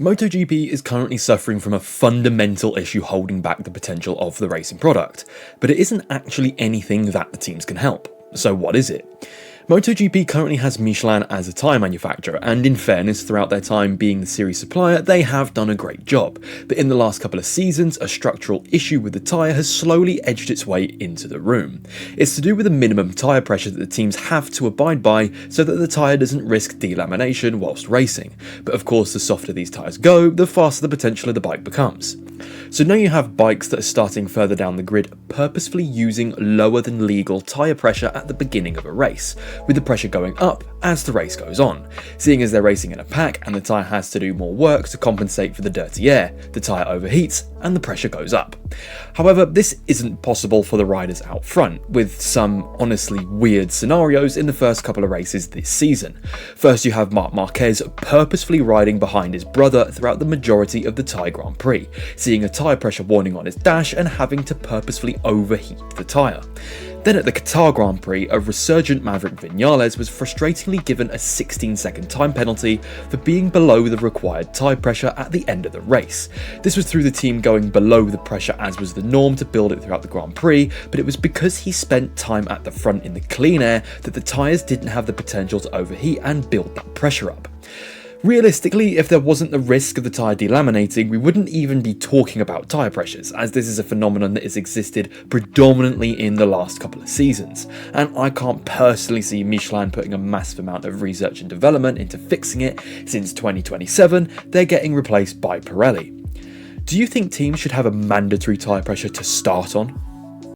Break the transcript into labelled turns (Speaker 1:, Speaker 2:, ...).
Speaker 1: MotoGP is currently suffering from a fundamental issue holding back the potential of the racing product, but it isn't actually anything that the teams can help. So what is it? MotoGP currently has Michelin as a tyre manufacturer, and in fairness, throughout their time being the series supplier, they have done a great job. But in the last couple of seasons, a structural issue with the tyre has slowly edged its way into the room. It's to do with the minimum tyre pressure that the teams have to abide by so that the tyre doesn't risk delamination whilst racing. But of course, the softer these tyres go, the faster the potential of the bike becomes. So now you have bikes that are starting further down the grid purposefully using lower than legal tyre pressure at the beginning of a race, with the pressure going up as the race goes on. Seeing as they're racing in a pack and the tyre has to do more work to compensate for the dirty air, the tyre overheats and the pressure goes up. However, this isn't possible for the riders out front, with some honestly weird scenarios in the first couple of races this season. First, you have Marc Marquez purposefully riding behind his brother throughout the majority of the Thai Grand Prix, seeing a tyre pressure warning on his dash and having to purposefully overheat the tyre. Then at the Qatar Grand Prix, a resurgent Maverick Viñales was frustratingly given a 16-second time penalty for being below the required tyre pressure at the end of the race. This was through the team going below the pressure as was the norm to build it throughout the Grand Prix, but it was because he spent time at the front in the clean air that the tyres didn't have the potential to overheat and build that pressure up. Realistically, if there wasn't the risk of the tyre delaminating, we wouldn't even be talking about tyre pressures, as this is a phenomenon that has existed predominantly in the last couple of seasons, and I can't personally see Michelin putting a massive amount of research and development into fixing it, since 2027 they're getting replaced by Pirelli. Do you think teams should have a mandatory tyre pressure to start on?